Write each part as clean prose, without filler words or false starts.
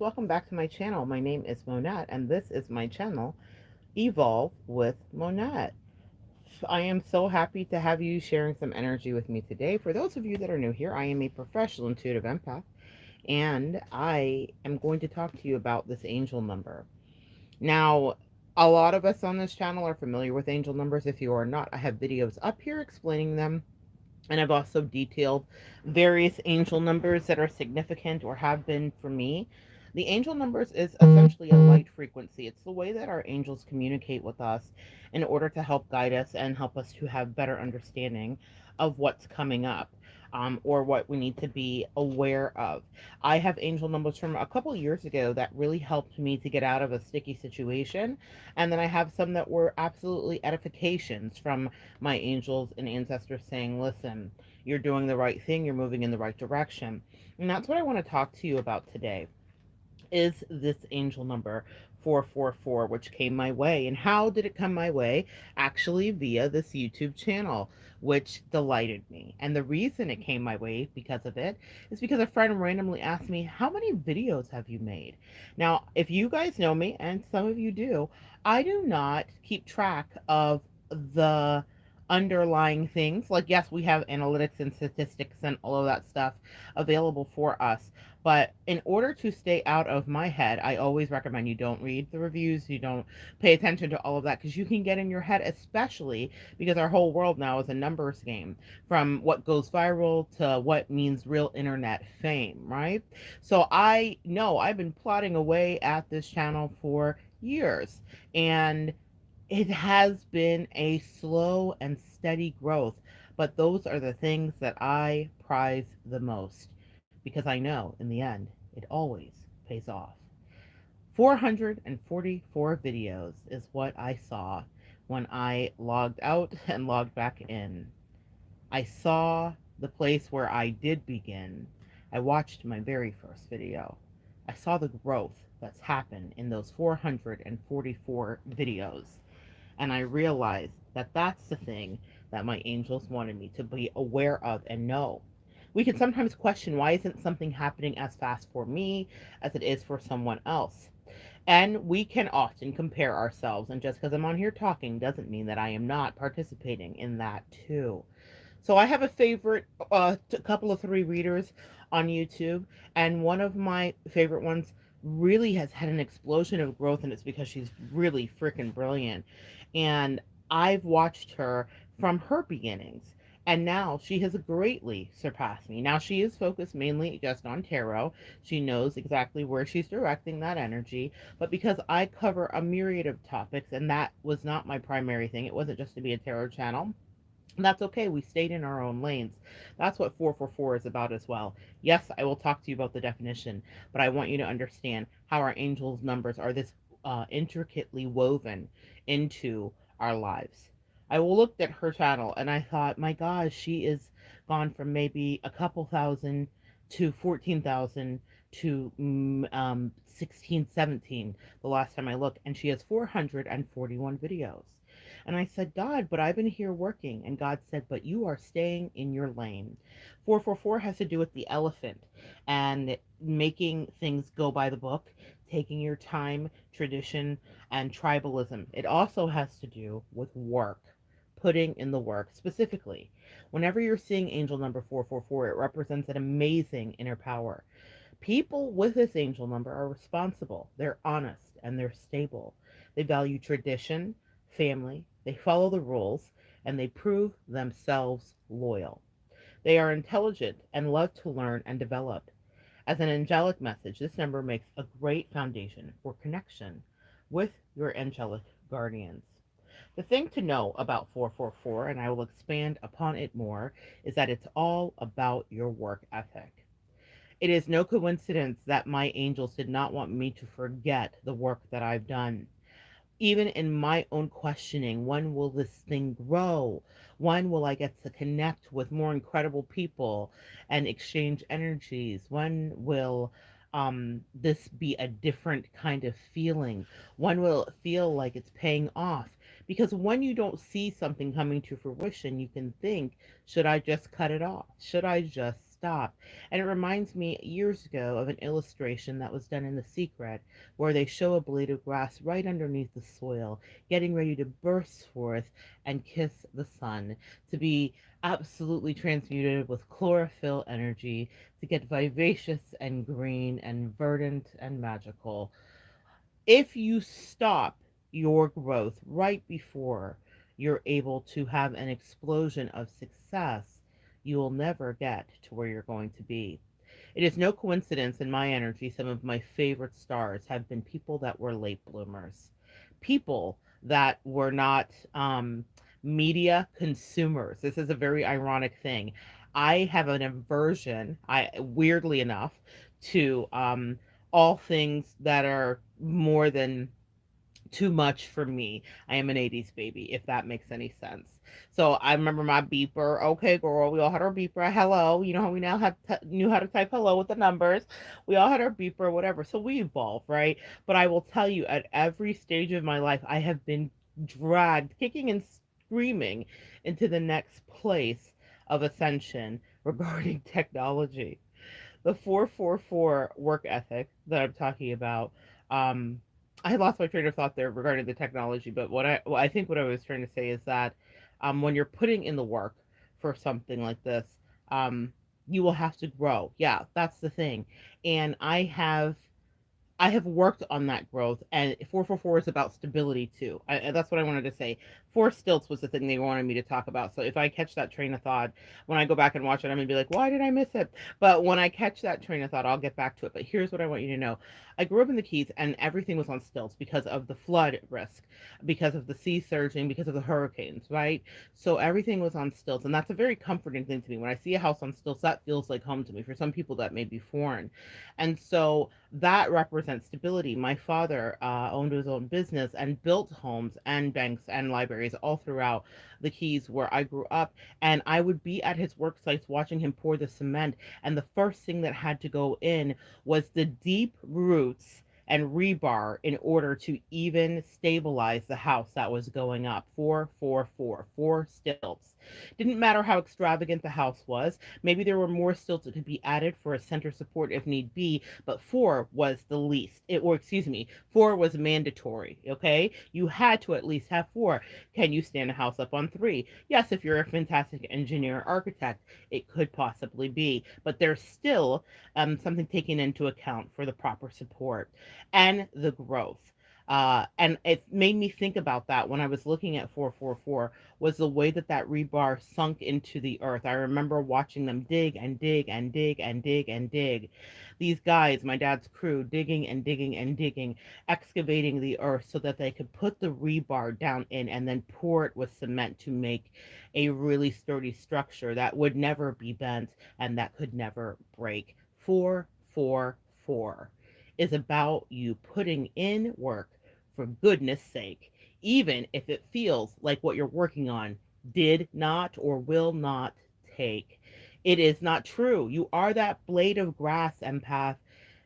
Welcome back to my channel. My name is Monette, and this is my channel, Evolve with Monette. I am so happy to have you sharing some energy with me today. For those of you that are new here, I am a professional intuitive empath, and I am going to talk to you about this angel number. Now, a lot of us on this channel are familiar with angel numbers. If you are not, I have videos up here explaining them. And I've also detailed various angel numbers that are significant or have been for me. The angel numbers is essentially a light frequency. It's the way that our angels communicate with us in order to help guide us and help us to have better understanding of what's coming up. Or what we need to be aware of. I have angel numbers from a couple years ago that really helped me to get out of a sticky situation. And then I have some that were absolutely edifications from my angels and ancestors saying, listen, you're doing the right thing, you're moving in the right direction. And that's what I want to talk to you about today is this angel number 444, which came my way. And how did it come my way? Actually, via this YouTube channel, which delighted me. And the reason it came my way because of it is because a friend randomly asked me, how many videos have you made? Now, if you guys know me, and some of you do, I do not keep track of the underlying things. Like, yes, we have analytics and statistics and all of that stuff available for us, but in order to stay out of my head, I always recommend you don't read the reviews, you don't pay attention to all of that, because you can get in your head, especially because our whole world now is a numbers game, from what goes viral to what means real internet fame, right? So I know I've been plotting away at this channel for years, and it has been a slow and steady growth, but those are the things that I prize the most because I know in the end it always pays off. 444 videos is what I saw when I logged out and logged back in. I saw the place where I did begin. I watched my very first video. I saw the growth that's happened in those 444 videos. And I realized that that's the thing that my angels wanted me to be aware of and know. We can sometimes question, why isn't something happening as fast for me as it is for someone else? And we can often compare ourselves. And just because I'm on here talking doesn't mean that I am not participating in that too. So I have a favorite, couple of three readers on YouTube, and one of my favorite ones really has had an explosion of growth, and it's because she's really freaking brilliant. And I've watched her from her beginnings, and now she has greatly surpassed me. Now she is focused mainly just on tarot. She knows exactly where she's directing that energy, but because I cover a myriad of topics, and that was not my primary thing, it wasn't just to be a tarot channel. That's okay. We stayed in our own lanes. That's what 444 is about as well. Yes, I will talk to you about the definition, but I want you to understand how our angels' numbers are this intricately woven into our lives. I looked at her channel and I thought, my gosh, she is gone from maybe a couple thousand to 14,000 to 16, 17 the last time I looked, and she has 441 videos. And I said, God, but I've been here working. And God said, but you are staying in your lane. 444 has to do with the elephant and making things go by the book, taking your time, tradition, and tribalism. It also has to do with work, putting in the work. Specifically, whenever you're seeing angel number 444, it represents an amazing inner power. People with this angel number are responsible, they're honest, and they're stable. They value tradition, family, they follow the rules, and they prove themselves loyal. They are intelligent and love to learn and develop. As an angelic message, this number makes a great foundation for connection with your angelic guardians. The thing to know about 444, and I will expand upon it more, is that it's all about your work ethic. It is no coincidence that my angels did not want me to forget the work that I've done. Even in my own questioning, when will this thing grow? When will I get to connect with more incredible people and exchange energies? When will this be a different kind of feeling? When will it feel like it's paying off? Because when you don't see something coming to fruition, you can think, should I just cut it off? Should I just stop. And it reminds me years ago of an illustration that was done in The Secret, where they show a blade of grass right underneath the soil, getting ready to burst forth and kiss the sun, to be absolutely transmuted with chlorophyll energy, to get vivacious and green and verdant and magical. If you stop your growth right before you're able to have an explosion of success, you will never get to where you're going to be. It is no coincidence in my energy, some of my favorite stars have been people that were late bloomers, people that were not media consumers. This is a very ironic thing. I have an aversion, I weirdly enough, to all things that are more than too much for me. I am an 80s baby, if that makes any sense. So I remember my beeper. Okay, girl, we all had our beeper. Hello. You know how we now knew how to type hello with the numbers. We all had our beeper, whatever. So we evolve, right? But I will tell you, at every stage of my life, I have been dragged, kicking and screaming, into the next place of ascension regarding technology. The 444 work ethic that I'm talking about. Um, I lost my train of thought there regarding the technology, but I think what I was trying to say is that when you're putting in the work for something like this, um, you will have to grow. Yeah, that's the thing. And I have worked on that growth, and 444 is about stability too. That's what I wanted to say. Four stilts was the thing they wanted me to talk about. So if I catch that train of thought, when I go back and watch it, I'm gonna be like, why did I miss it? But when I catch that train of thought, I'll get back to it. But here's what I want you to know: I grew up in the Keys, and everything was on stilts because of the flood risk, because of the sea surging, because of the hurricanes, right? So everything was on stilts, and that's a very comforting thing to me. When I see a house on stilts, that feels like home to me. For some people, that may be foreign, and so that represents stability. My father owned his own business and built homes and banks and libraries all throughout the Keys where I grew up. And I would be at his work sites watching him pour the cement. And the first thing that had to go in was the deep roots and rebar in order to even stabilize the house that was going up. Four stilts. Didn't matter how extravagant the house was. Maybe there were more stilts that could be added for a center support if need be, but four was the least. Or excuse me, four was mandatory. Okay, you had to at least have four. Can you stand a house up on three? Yes, if you're a fantastic engineer or architect, it could possibly be, but there's still something taken into account for the proper support and the growth. And it made me think about that when I was looking at 444, was the way that that rebar sunk into the earth. I remember watching them dig and dig and dig and dig and dig. These guys, my dad's crew, digging and digging and digging, excavating the earth so that they could put the rebar down in and then pour it with cement to make a really sturdy structure that would never be bent and that could never break. 444 is about you putting in work for goodness sake, even if it feels like what you're working on did not or will not take. It is not true. You are that blade of grass, empath.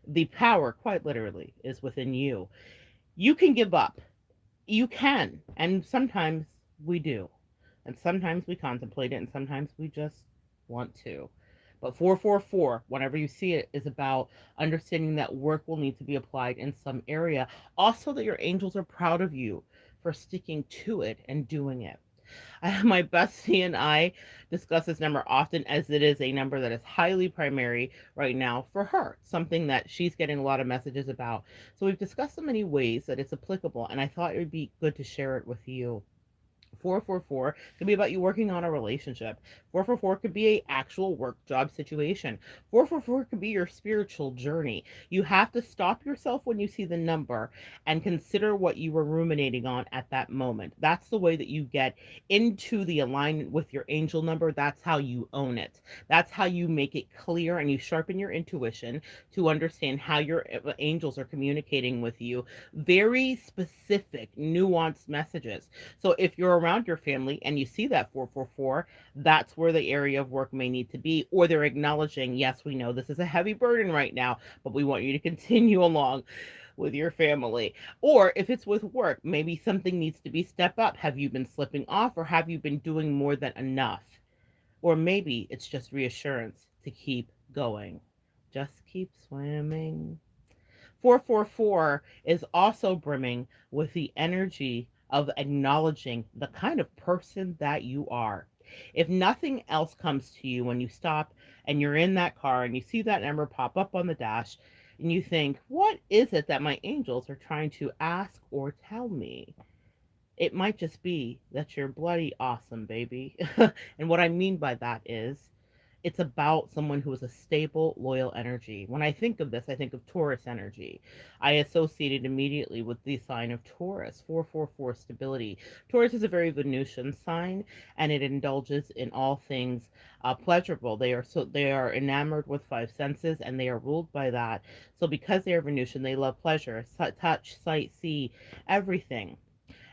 The power, quite literally, is within you. You can give up. You can. And sometimes we do. And sometimes we contemplate it, and sometimes we just want to. But 444, whenever you see it, is about understanding that work will need to be applied in some area. Also, that your angels are proud of you for sticking to it and doing it. My bestie and I discuss this number often as it is a number that is highly primary right now for her, something that she's getting a lot of messages about. So we've discussed so many ways that it's applicable, and I thought it would be good to share it with you. 444 could be about you working on a relationship. 444 could be a actual work job situation. 444 could be your spiritual journey. You have to stop yourself when you see the number and consider what you were ruminating on at that moment. That's the way that you get into the alignment with your angel number. That's how you own it. That's how you make it clear and you sharpen your intuition to understand how your angels are communicating with you. Very specific, nuanced messages. So if you're around your family and you see that 444, that's where the area of work may need to be, or they're acknowledging, yes, we know this is a heavy burden right now, but we want you to continue along with your family. Or if it's with work, maybe something needs to be step up. Have you been slipping off, or have you been doing more than enough? Or maybe it's just reassurance to keep going. Just keep swimming. 444 is also brimming with the energy of acknowledging the kind of person that you are. If nothing else comes to you when you stop and you're in that car and you see that number pop up on the dash and you think, what is it that my angels are trying to ask or tell me? It might just be that you're bloody awesome, baby. And what I mean by that is it's about someone who is a stable, loyal energy. When I think of this, I think of Taurus energy. I associate it immediately with the sign of Taurus, 444 stability. Taurus is a very Venusian sign, and it indulges in all things pleasurable. They are enamored with five senses, and they are ruled by that. So because they are Venusian, they love pleasure, touch, sight, see, everything.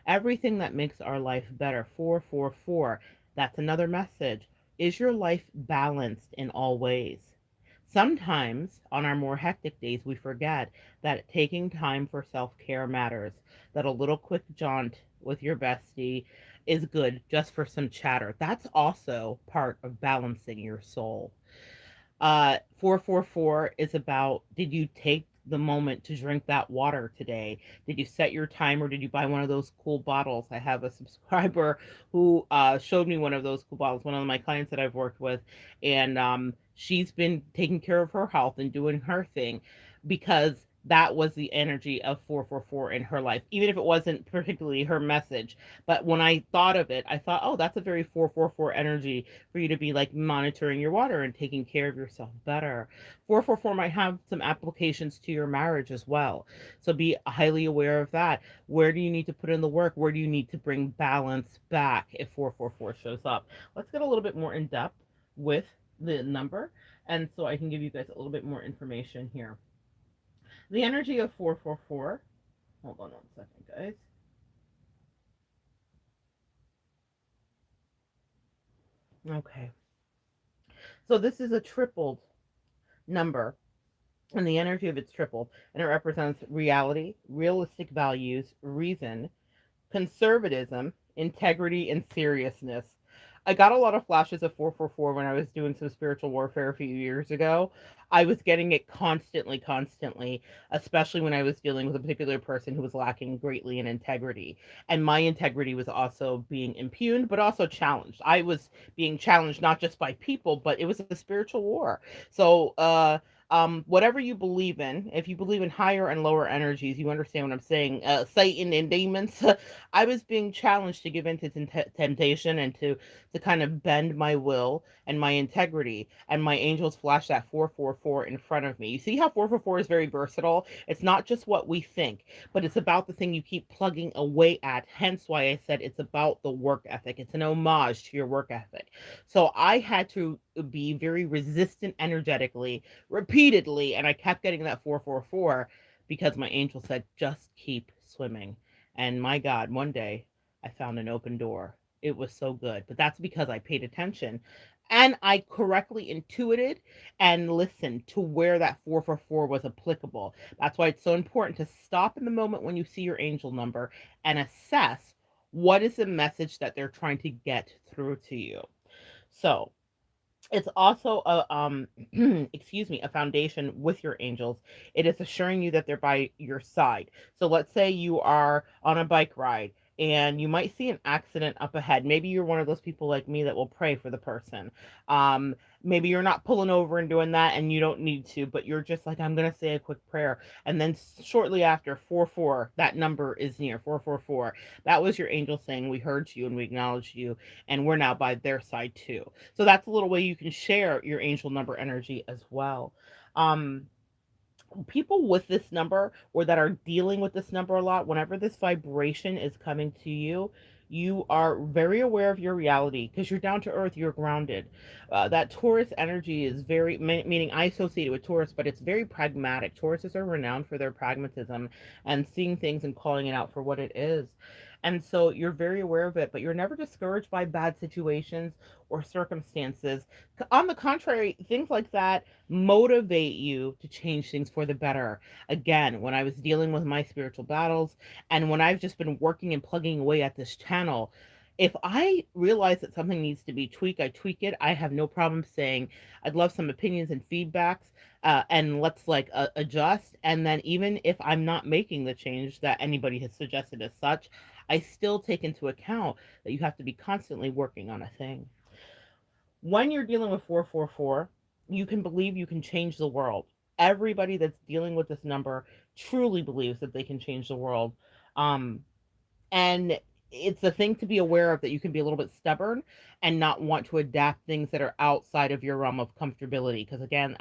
Everything that makes our life better. 444. That's another message. Is your life balanced in all ways? Sometimes on our more hectic days, we forget that taking time for self care matters, that a little quick jaunt with your bestie is good just for some chatter. That's also part of balancing your soul. 444 is about, did you take the moment to drink that water today? Did you set your timer? Did you buy one of those cool bottles? I have a subscriber who showed me one of those cool bottles, one of my clients that I've worked with, and she's been taking care of her health and doing her thing because that was the energy of 444 in her life, even if it wasn't particularly her message. But when I thought of it, I thought, oh, that's a very 444 energy for you to be like monitoring your water and taking care of yourself better. 444 might have some applications to your marriage as well. So be highly aware of that. Where do you need to put in the work? Where do you need to bring balance back if 444 shows up? Let's get a little bit more in depth with the number. And so I can give you guys a little bit more information here. The energy of 444. Hold on 1 second, guys. Okay. So this is a tripled number, and the energy of it's tripled, and it represents reality, realistic values, reason, conservatism, integrity, and seriousness. I got a lot of flashes of 444 when I was doing some spiritual warfare a few years ago. I was getting it constantly, constantly, especially when I was dealing with a particular person who was lacking greatly in integrity. And my integrity was also being impugned, but also challenged. I was being challenged not just by people, but it was a spiritual war. So, whatever you believe in, if you believe in higher and lower energies, you understand what I'm saying. Satan and demons. I was being challenged to give in to temptation and to kind of bend my will and my integrity. And my angels flash that 444 in front of me. You see how 444 is very versatile? It's not just what we think, but it's about the thing you keep plugging away at. Hence why I said it's about the work ethic. It's an homage to your work ethic. So I had to be very resistant energetically, repeatedly, and I kept getting that 444 because my angel said, just keep swimming. And my God, one day I found an open door. It was so good. But that's because I paid attention and I correctly intuited and listened to where that 444 was applicable. That's why it's so important to stop in the moment when you see your angel number and assess what is the message that they're trying to get through to you. So, it's also a excuse me, a foundation with your angels. It is assuring you that they're by your side. So let's say you are on a bike ride and you might see an accident up ahead. Maybe you're one of those people like me that will pray for the person. Um, Maybe you're not pulling over and doing that and you don't need to, but you're just like, I'm gonna say a quick prayer. And then shortly after, 4-4, that number is near 444. That was your angel saying, we heard you and we acknowledge you, and we're now by their side too. So that's a little way you can share your angel number energy as well. Um, People with this number or that are dealing with this number a lot, whenever this vibration is coming to you, you are very aware of your reality because you're down to earth, you're grounded. That Taurus energy is very, meaning I associate it with Taurus, but it's very pragmatic. Tauruses are renowned for their pragmatism and seeing things and calling it out for what it is. And so you're very aware of it, but you're never discouraged by bad situations or circumstances. On the contrary, things like that motivate you to change things for the better. Again, when I was dealing with my spiritual battles and when I've just been working and plugging away at this channel, If I realize that something needs to be tweaked, I tweak it. I have no problem saying I'd love some opinions and feedbacks, and let's like adjust. And then even if I'm not making the change that anybody has suggested as such, I still take into account that you have to be constantly working on a thing. When you're dealing with 444, you can believe you can change the world. Everybody that's dealing with this number truly believes that they can change the world. Um, and it's a thing to be aware of, that you can be a little bit stubborn and not want to adapt things that are outside of your realm of comfortability. Because again,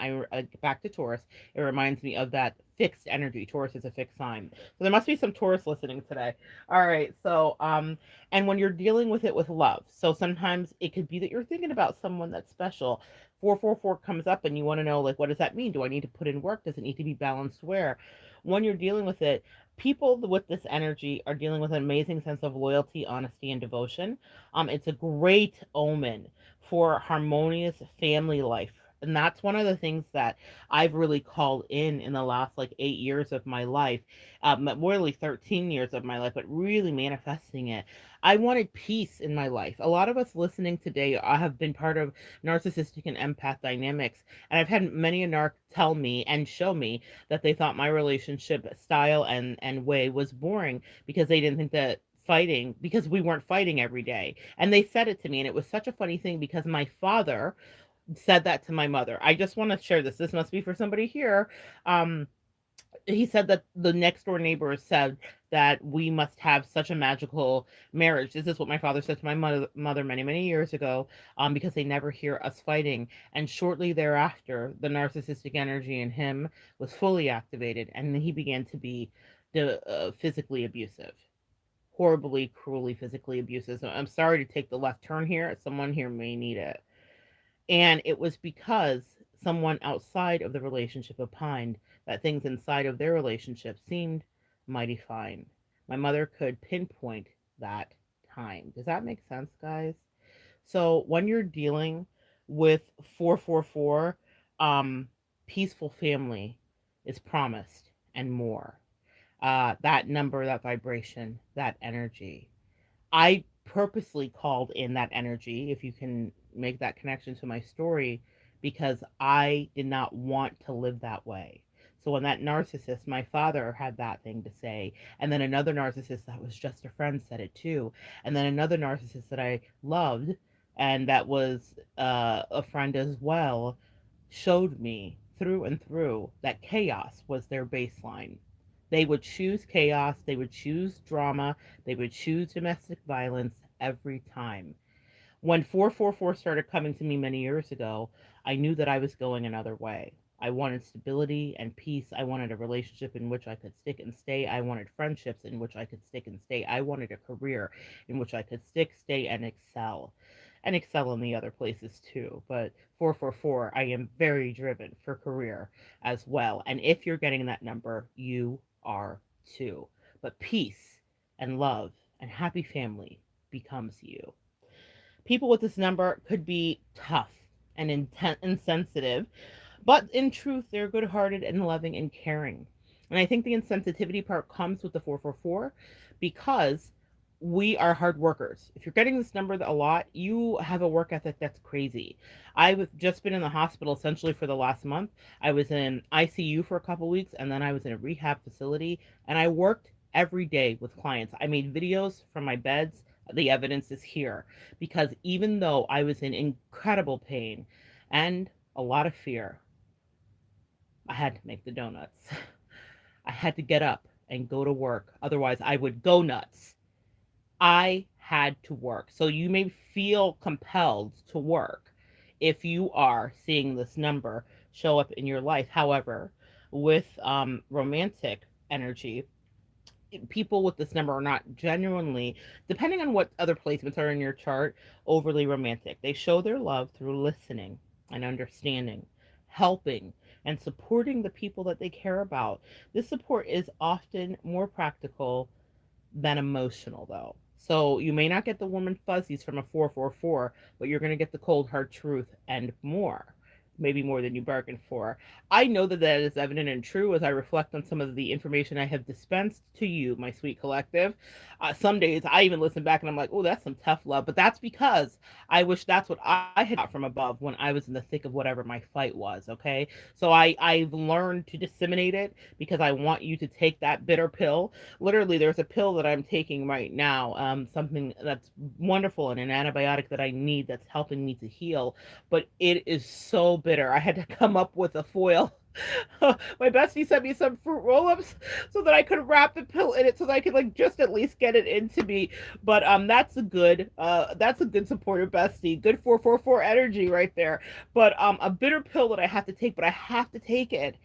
back to Taurus, it reminds me of that fixed energy. Taurus is a fixed sign, so there must be some Taurus listening today. All right, so and when you're dealing with it with love, so sometimes it could be that you're thinking about someone that's special. 444 comes up and you want to know, like, what does that mean? Do I need to put in work? Does it need to be balanced? Where when you're dealing with it, people with this energy are dealing with an amazing sense of loyalty, honesty, and devotion. It's a great omen for harmonious family life. And that's one of the things that I've really called in the last like 8 years of my life, more really 13 years of my life, but really manifesting it. I wanted peace in my life. A lot of us listening today have been part of narcissistic and empath dynamics. And I've had many a narc tell me and show me that they thought my relationship style and way was boring because they didn't think that fighting, because we weren't fighting every day. And they said it to me, and it was such a funny thing because my father said that to my mother. I just want to share this. This must be for somebody here. Um, he said that the next door neighbor said that we must have such a magical marriage. This is what my father said to my mother many, many years ago, because they never hear us fighting. And shortly thereafter, the narcissistic energy in him was fully activated, and he began to be physically abusive. Horribly, cruelly, physically abusive. So I'm sorry to take the left turn here. Someone here may need it. And it was because someone outside of the relationship opined that things inside of their relationship seemed mighty fine. My mother could pinpoint that time. Does that make sense, guys? So when you're dealing with 444, peaceful family is promised and more. That number, that vibration, that energy. I purposely called in that energy, if you can make that connection to my story, because I did not want to live that way. So when that narcissist, my father, had that thing to say, and then another narcissist that was just a friend said it too, and then another narcissist that I loved and that was a friend as well, showed me through and through that chaos was their baseline. They would choose chaos, they would choose drama, they would choose domestic violence every time. When 444 started coming to me many years ago, I knew that I was going another way. I wanted stability and peace. I wanted a relationship in which I could stick and stay. I wanted friendships in which I could stick and stay. I wanted a career in which I could stick, stay, and excel. And excel in the other places too. But 444, I am very driven for career as well. And if you're getting that number, you are too. But peace and love and happy family becomes you. People with this number could be tough and insensitive, but in truth, they're good hearted and loving and caring. And I think the insensitivity part comes with the 444 because we are hard workers. If you're getting this number a lot, you have a work ethic that's crazy. I've just been in the hospital essentially for the last month. I was in ICU for a couple weeks, and then I was in a rehab facility, and I worked every day with clients. I made videos from my beds. The evidence is here, because even though I was in incredible pain and a lot of fear, I had to make the donuts. I had to get up and go to work. Otherwise, I would go nuts. I had to work. So you may feel compelled to work if you are seeing this number show up in your life. However, with romantic energy, people with this number are not genuinely, depending on what other placements are in your chart, overly romantic. They show their love through listening and understanding, helping and supporting the people that they care about. This support is often more practical than emotional, though. So you may not get the warm and fuzzies from a 444, but you're going to get the cold hard truth and more. maybe more than you bargained for. I know that that is evident and true as I reflect on some of the information I have dispensed to you, my sweet collective. Some days I even listen back and I'm like, oh, that's some tough love. But that's because I wish that's what I had got from above when I was in the thick of whatever my fight was. Okay. So I've learned to disseminate it because I want you to take that bitter pill. Literally, there's a pill that I'm taking right now, something that's wonderful and an antibiotic that I need that's helping me to heal. But it is so bitter. I had to come up with a foil. My bestie sent me some fruit roll-ups so that I could wrap the pill in it so that I could like just at least get it into me. But that's a good supportive bestie. Good 444 energy right there. But a bitter pill that I have to take, but I have to take it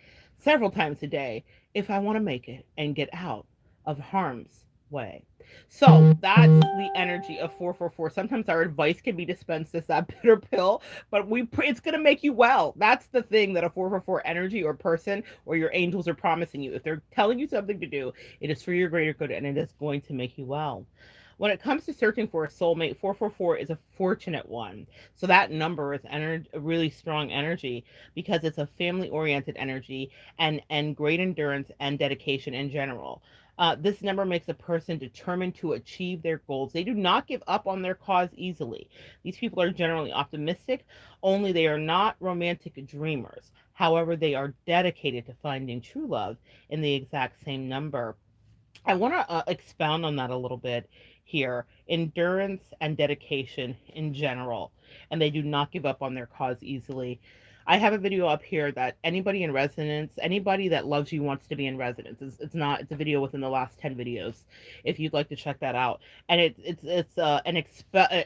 several times a day if I want to make it and get out of harm's way. So that's the energy of 444. Sometimes our advice can be dispensed as that bitter pill, but it's going to make you well. That's the thing that a 444 energy or person or your angels are promising you. If they're telling you something to do, it is for your greater good and it is going to make you well. When it comes to searching for a soulmate, 444 is a fortunate one. So that number is a really strong energy because it's a family oriented energy and great endurance and dedication in general. This number makes a person determined to achieve their goals. They do not give up on their cause easily. These people are generally optimistic, only they are not romantic dreamers. However, they are dedicated to finding true love in the exact same number. I want to expound on that a little bit here. Endurance and dedication in general, and they do not give up on their cause easily. I have a video up here that anybody in resonance, anybody that loves you wants to be in resonance. It's not. It's a video within the last 10 videos. If you'd like to check that out, and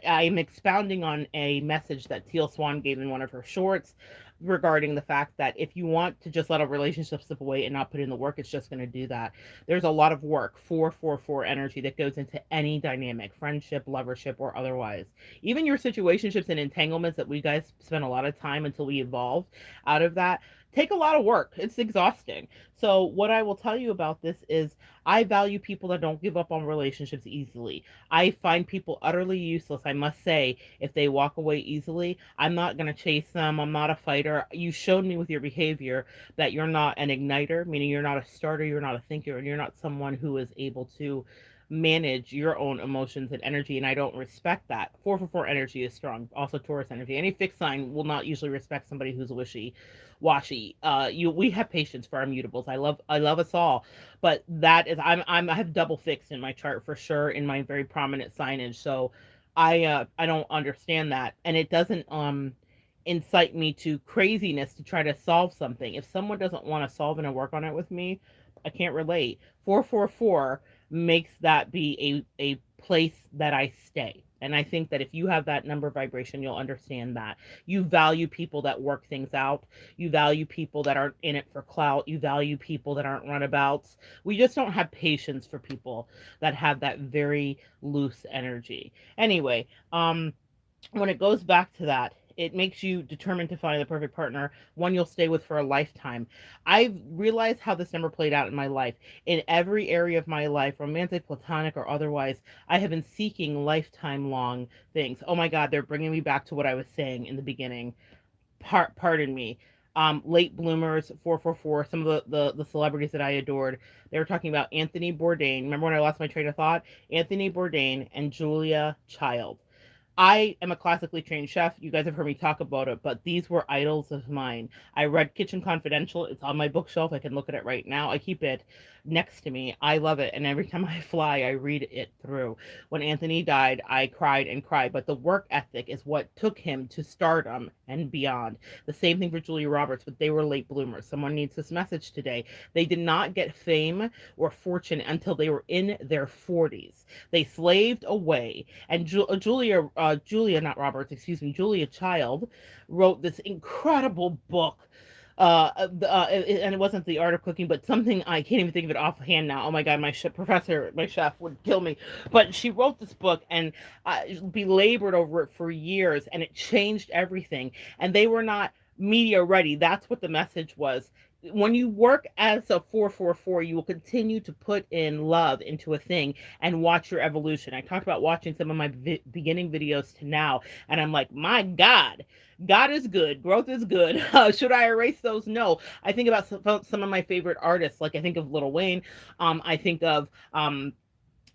I'm expounding on a message that Teal Swan gave in one of her shorts regarding the fact that if you want to just let a relationship slip away and not put in the work, it's just going to do that. There's a lot of work, 444 energy that goes into any dynamic, friendship, lovership, or otherwise. Even your situationships and entanglements that we guys spend a lot of time until we evolve out of that take a lot of work. It's exhausting. So what I will tell you about this is I value people that don't give up on relationships easily. I find people utterly useless, I must say, if they walk away easily. I'm not going to chase them. I'm not a fighter. You showed me with your behavior that you're not an igniter, meaning you're not a starter, you're not a thinker, and you're not someone who is able to manage your own emotions and energy, and I don't respect that. 444 energy is strong. Also Taurus energy. Any fixed sign will not usually respect somebody who's wishy washy. We have patience for our mutables. I love us all, but that is I have double fixed in my chart for sure in my very prominent signage. So I don't understand that, and it doesn't incite me to craziness to try to solve something. If someone doesn't want to solve it and work on it with me, I can't relate. 444 makes that be a place that I stay. And I think that if you have that number vibration, you'll understand that. You value people that work things out. You value people that aren't in it for clout. You value people that aren't runabouts. We just don't have patience for people that have that very loose energy. Anyway, when it goes back to that, it makes you determined to find the perfect partner, one you'll stay with for a lifetime. I've realized how this number played out in my life. In every area of my life, romantic, platonic, or otherwise, I have been seeking lifetime long things. Oh my God, they're bringing me back to what I was saying in the beginning. Pardon me. Late bloomers, 444, some of the celebrities that I adored. They were talking about Anthony Bourdain. Remember when I lost my train of thought? Anthony Bourdain and Julia Child. I am a classically trained chef. You guys have heard me talk about it, but these were idols of mine. I read Kitchen Confidential. It's on my bookshelf. I can look at it right now. I keep it next to me. I love it. And every time I fly, I read it through. When Anthony died, I cried and cried, but the work ethic is what took him to stardom and beyond. The same thing for Julia Roberts, but they were late bloomers. Someone needs this message today. They did not get fame or fortune until they were in their 40s. They slaved away. And Julia, not Roberts, excuse me, Julia Child wrote this incredible book. And it wasn't the art of cooking, but something I can't even think of it offhand now. Oh my God, my chef would kill me. But she wrote this book and belabored over it for years, and it changed everything. And they were not media ready. That's what the message was. when you work as a 444, you will continue to put in love into a thing and watch your evolution. I talked about watching some of my beginning videos to now, and I'm like, my God, God is good. Growth is good. Should I erase those? No. I think about some of my favorite artists. Like I think of Lil Wayne. I think of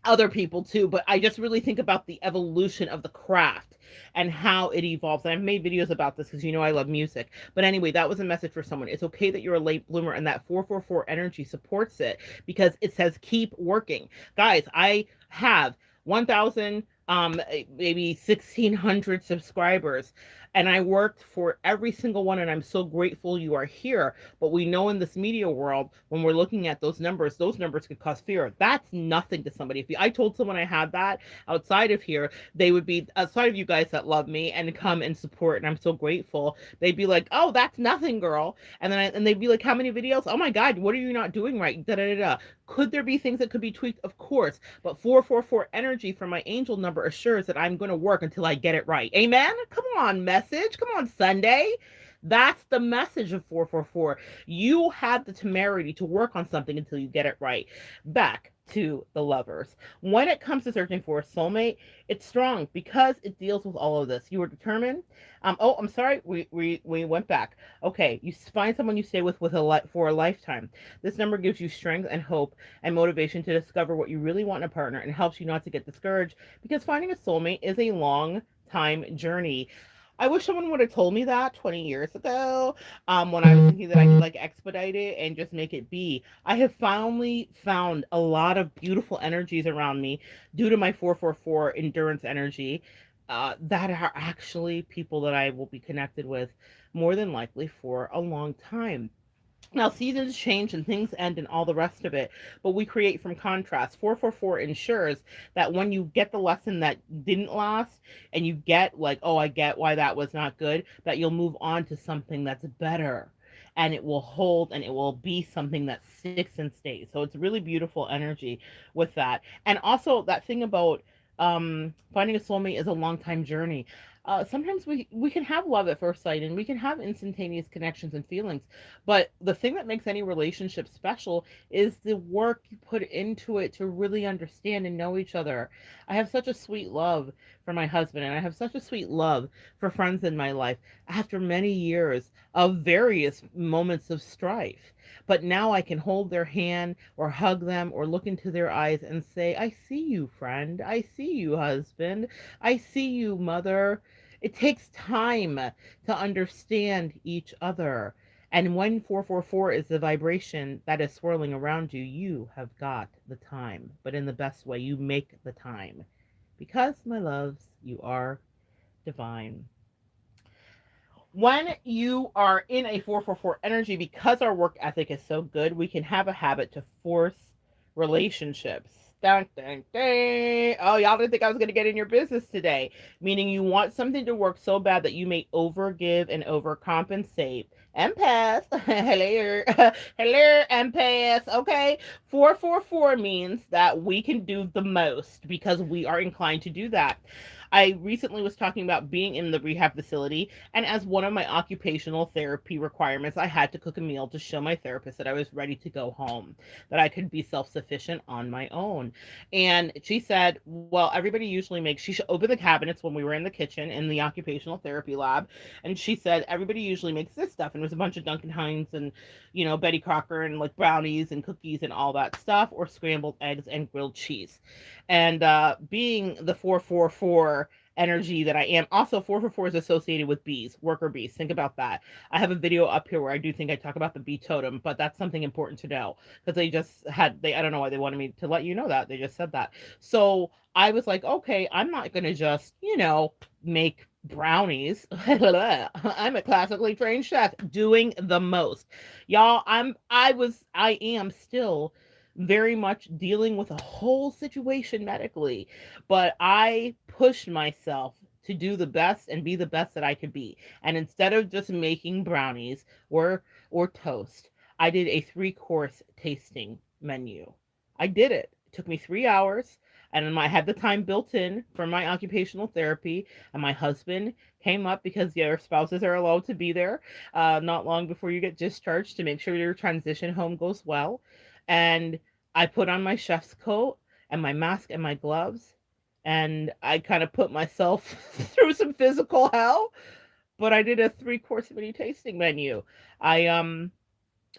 other people too, but I just really think about the evolution of the craft and how it evolves. And I've made videos about this because you know I love music. But anyway, that was a message for someone. It's okay that you're a late bloomer, and that 444 energy supports it because it says keep working. Guys, I have 1,000 maybe 1,600 subscribers, and I worked for every single one, and I'm so grateful you are here. But we know in this media world, when we're looking at those numbers could cause fear. That's nothing to somebody. If I told someone I had that outside of here, they would be, outside of you guys that love me and come and support, and I'm so grateful. They'd be like, "Oh, that's nothing, girl." And then and they'd be like, "How many videos? Oh my God, what are you not doing right?" Da da da da. Could there be things that could be tweaked? Of course. But 444 energy from my angel number assures that I'm going to work until I get it right. Amen? Come on, message. Come on, Sunday. That's the message of 444. You have the temerity to work on something until you get it right. Back to the lovers. When it comes to searching for a soulmate, it's strong because it deals with all of this. You are determined. Oh, I'm sorry. We went back. Okay, you find someone you stay with for a lifetime. This number gives you strength and hope and motivation to discover what you really want in a partner, and helps you not to get discouraged because finding a soulmate is a long time journey. I wish someone would have told me that 20 years ago, when I was thinking that I could like expedite it and just make it be. I have finally found a lot of beautiful energies around me due to my 444 endurance energy, that are actually people that I will be connected with more than likely for a long time. Now, seasons change and things end and all the rest of it, but we create from contrast. 444 ensures that when you get the lesson that didn't last and you get like, oh, I get why that was not good, that you'll move on to something that's better, and it will hold and it will be something that sticks and stays. So it's really beautiful energy with that. And also that thing about finding a soulmate is a long time journey. Sometimes we can have love at first sight and we can have instantaneous connections and feelings, but the thing that makes any relationship special is the work you put into it to really understand and know each other. I have such a sweet love for my husband, and I have such a sweet love for friends in my life after many years of various moments of strife. But now I can hold their hand or hug them or look into their eyes and say, I see you, friend. I see you, husband. I see you, mother. It takes time to understand each other. And when 444 is the vibration that is swirling around you, you have got the time. But in the best way, you make the time. Because, my loves, you are divine. When you are in a 444 energy, because our work ethic is so good, we can have a habit to force relationships. Dun, dun, dun. Oh, y'all didn't think I was going to get in your business today. Meaning you want something to work so bad that you may overgive and overcompensate. Empath. Hello. Hello, empath. Okay. 444 means that we can do the most because we are inclined to do that. I recently was talking about being in the rehab facility, and as one of my occupational therapy requirements, I had to cook a meal to show my therapist that I was ready to go home, that I could be self sufficient on my own. And she said, well, everybody usually makes, she should open the cabinets when we were in the kitchen in the occupational therapy lab. And she said, everybody usually makes this stuff. And it was a bunch of Duncan Hines and, you know, Betty Crocker and like brownies and cookies and all that stuff, or scrambled eggs and grilled cheese. And being the 444 energy that I am, also 444 is associated with bees, worker bees. Think about that. I have a video up here where I do think I talk about the bee totem, but that's something important to know because I don't know why they wanted me to let you know that. They just said that. So I was like, okay, I'm not going to just, make brownies. I'm a classically trained chef doing the most. Y'all, I am still very much dealing with a whole situation medically, but I pushed myself to do the best and be the best that I could be. And instead of just making brownies or toast, I did a 3-course tasting menu. I did it took me 3 hours, and I had the time built in for my occupational therapy. And my husband came up because your spouses are allowed to be there not long before you get discharged to make sure your transition home goes well. And I put on my chef's coat and my mask and my gloves, and I kind of put myself through some physical hell, but I did a 3 course mini tasting menu. I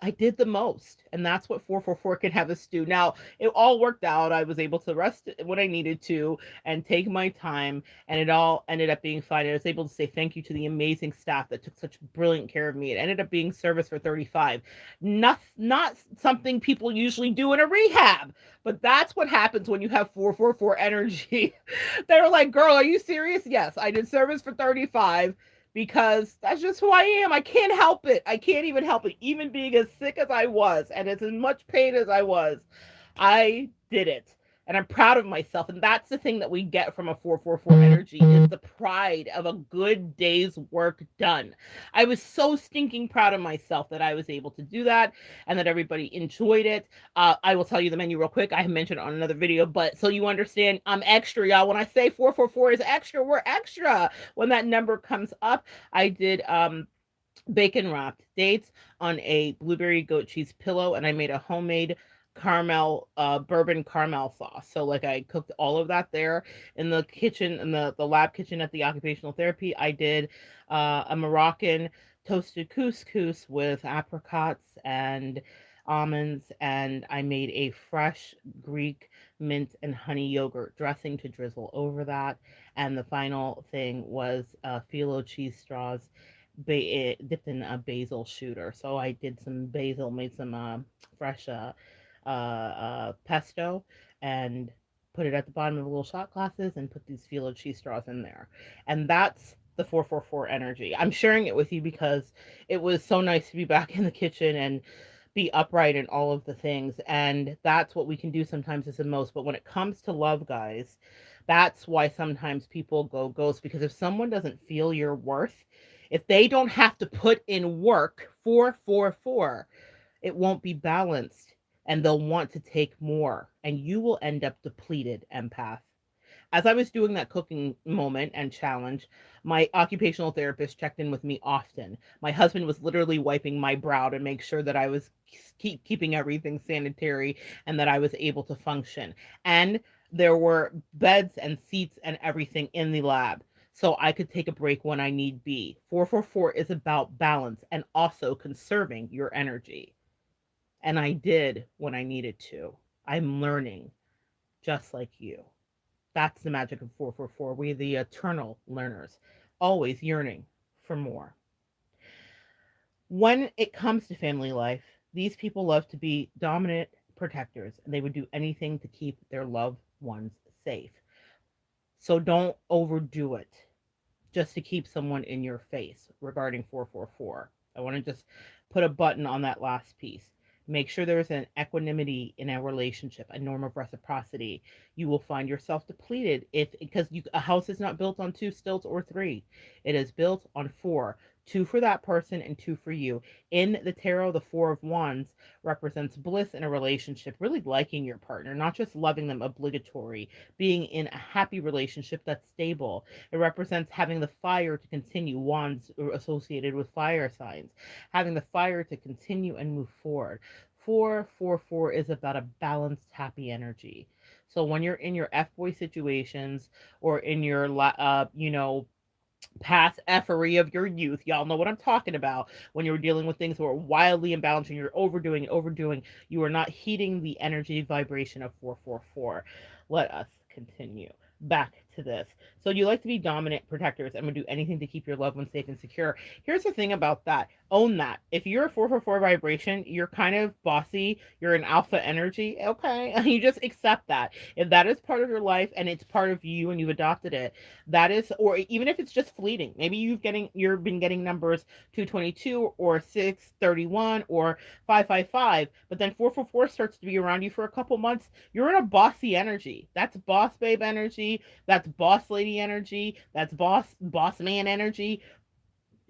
I did the most, and that's what 444 can have us do. Now, it all worked out. I was able to rest when I needed to and take my time, and it all ended up being fine. I was able to say thank you to the amazing staff that took such brilliant care of me. It ended up being service for 35. Not something people usually do in a rehab, but that's what happens when you have 444 energy. They were like, "Girl, are you serious?" Yes, I did service for 35 because that's just who I am. I can't help it. I can't even help it. Even being as sick as I was and as much pain as I was, I did it. And I'm proud of myself. And that's the thing that we get from a 444 energy is the pride of a good day's work done. I was so stinking proud of myself that I was able to do that and that everybody enjoyed it. I will tell you the menu real quick. I mentioned it on another video, but so you understand, I'm extra, y'all. When I say 444 is extra, we're extra. When that number comes up, I did bacon wrapped dates on a blueberry goat cheese pillow, and I made a homemade caramel bourbon caramel sauce. So like I cooked all of that there in the kitchen, in the lab kitchen at the occupational therapy. I did a Moroccan toasted couscous with apricots and almonds, and I made a fresh Greek mint and honey yogurt dressing to drizzle over that. And the final thing was phyllo cheese straws dipped in a basil shooter. So I did some basil, made some fresh pesto, and put it at the bottom of little shot glasses and put these phyllo cheese straws in there. And that's the 444 energy. I'm sharing it with you because it was so nice to be back in the kitchen and be upright in all of the things. And that's what we can do sometimes is the most. But when it comes to love, guys, that's why sometimes people go ghost, because if someone doesn't feel your worth, if they don't have to put in work 444, it won't be balanced, and they'll want to take more, and you will end up depleted, empath. As I was doing that cooking moment and challenge, my occupational therapist checked in with me often. My husband was literally wiping my brow to make sure that I was keeping everything sanitary and that I was able to function. And there were beds and seats and everything in the lab, so I could take a break when I need be. 444 is about balance and also conserving your energy. And I did when I needed to. I'm learning just like you. That's the magic of 444. We're the eternal learners, always yearning for more. When it comes to family life, these people love to be dominant protectors, and they would do anything to keep their loved ones safe. So don't overdo it just to keep someone in your face regarding 444. I want to just put a button on that last piece. Make sure there's an equanimity in a relationship, a norm of reciprocity. You will find yourself depleted if because a house is not built on two stilts or three. It is built on four. Two for that person and two for you. In the tarot, the Four of Wands represents bliss in a relationship, really liking your partner, not just loving them obligatory, being in a happy relationship that's stable. It represents having the fire to continue, wands are associated with fire signs, having the fire to continue and move forward. 444 is about a balanced, happy energy. So when you're in your F boy situations or in your, past effery of your youth, y'all know what I'm talking about. When you're dealing with things that are wildly imbalanced and you're overdoing, you are not heating the energy vibration of 444. Let us continue back to this. So you like to be dominant protectors and would do anything to keep your loved ones safe and secure. Here's the thing about that. Own that. If you're a 444 vibration, you're kind of bossy, you're an alpha energy, okay? You just accept that. If that is part of your life and it's part of you and you've adopted it, that is, or even if it's just fleeting, maybe you've been getting numbers 222 or 631 or 555, but then 444 starts to be around you for a couple months, you're in a bossy energy. That's boss babe energy, that's boss lady energy, that's boss man energy.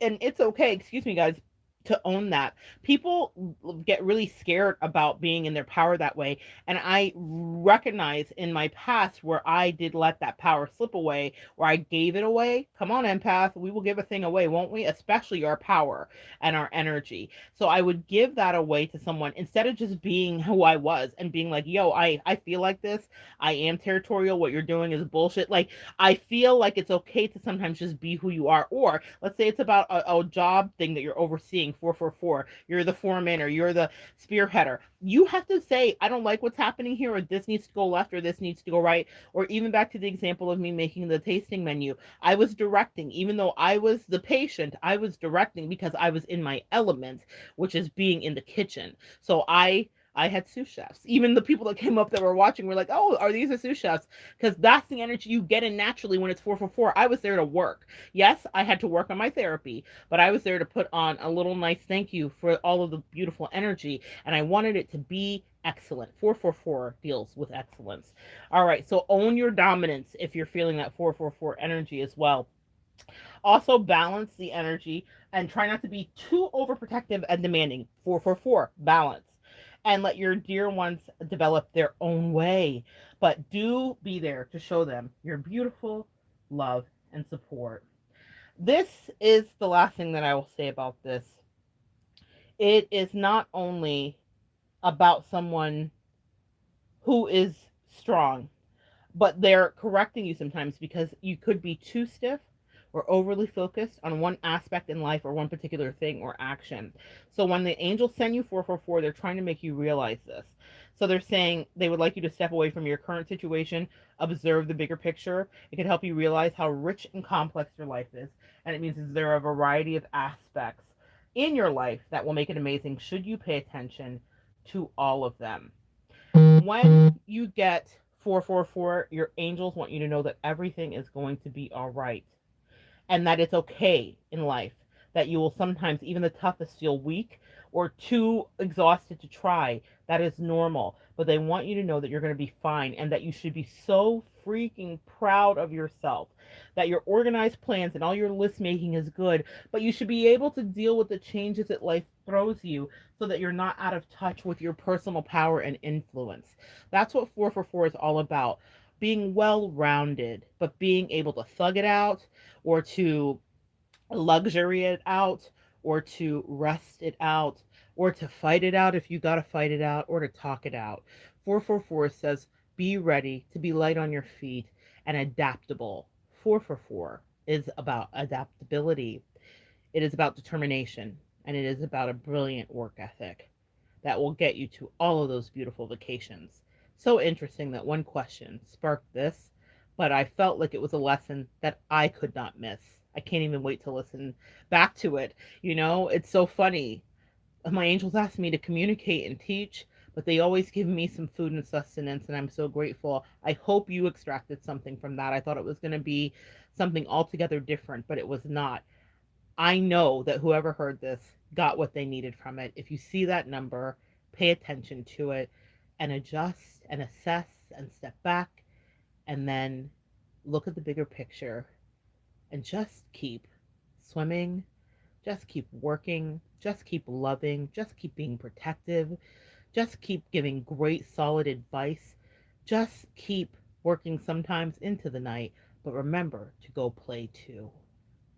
And it's okay, excuse me guys, to own that. People get really scared about being in their power that way. And I recognize in my past where I did let that power slip away, where I gave it away. Come on, empath. We will give a thing away, won't we? Especially our power and our energy. So I would give that away to someone instead of just being who I was and being like, yo, I feel like this. I am territorial. What you're doing is bullshit. Like, I feel like it's okay to sometimes just be who you are. Or let's say it's about a job thing that you're overseeing, 444. You're the foreman or you're the spearheader. You have to say, I don't like what's happening here, or this needs to go left, or this needs to go right. Or even back to the example of me making the tasting menu. I was directing, even though I was the patient, I was directing because I was in my element, which is being in the kitchen. So I had sous chefs. Even the people that came up that were watching were like, "Oh, are these the sous chefs?" Because that's the energy you get in naturally when it's 444. I was there to work. Yes, I had to work on my therapy, but I was there to put on a little nice thank you for all of the beautiful energy, and I wanted it to be excellent. 444 deals with excellence. All right, so own your dominance if you're feeling that 444 energy as well. Also balance the energy and try not to be too overprotective and demanding. 444, balance. And let your dear ones develop their own way. But do be there to show them your beautiful love and support. This is the last thing that I will say about this. It is not only about someone who is strong, but they're correcting you sometimes because you could be too stiff or overly focused on one aspect in life or one particular thing or action. So when the angels send you 444, they're trying to make you realize this. So they're saying they would like you to step away from your current situation, observe the bigger picture. It could help you realize how rich and complex your life is. And it means there are a variety of aspects in your life that will make it amazing should you pay attention to all of them. When you get 444, your angels want you to know that everything is going to be all right and that it's okay in life, that you will sometimes, even the toughest, feel weak or too exhausted to try. That is normal. But they want you to know that you're going to be fine and that you should be so freaking proud of yourself, that your organized plans and all your list making is good, but you should be able to deal with the changes that life throws you so that you're not out of touch with your personal power and influence. That's what 444 is all about. Being well rounded, but being able to thug it out or to luxury it out or to rest it out or to fight it out if you got to fight it out or to talk it out. 444 says be ready to be light on your feet and adaptable. 444 is about adaptability. It is about determination and it is about a brilliant work ethic that will get you to all of those beautiful vacations. So interesting that one question sparked this, but I felt like it was a lesson that I could not miss. I can't even wait to listen back to it. You know, it's so funny. My angels ask me to communicate and teach, but they always give me some food and sustenance, and I'm so grateful. I hope you extracted something from that. I thought it was going to be something altogether different, but it was not. I know that whoever heard this got what they needed from it. If you see that number, pay attention to it and adjust and assess and step back and then look at the bigger picture and just keep swimming, just keep working, just keep loving, just keep being protective, just keep giving great solid advice, just keep working sometimes into the night, but remember to go play too.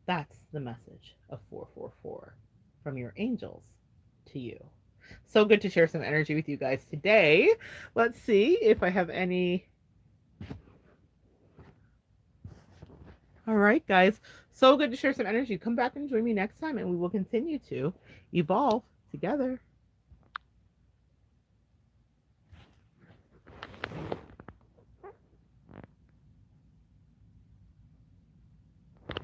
That's the message of 444 from your angels to you. So good to share some energy with you guys today. Let's see if I have any. All right, guys. So good to share some energy. Come back and join me next time, and we will continue to evolve together.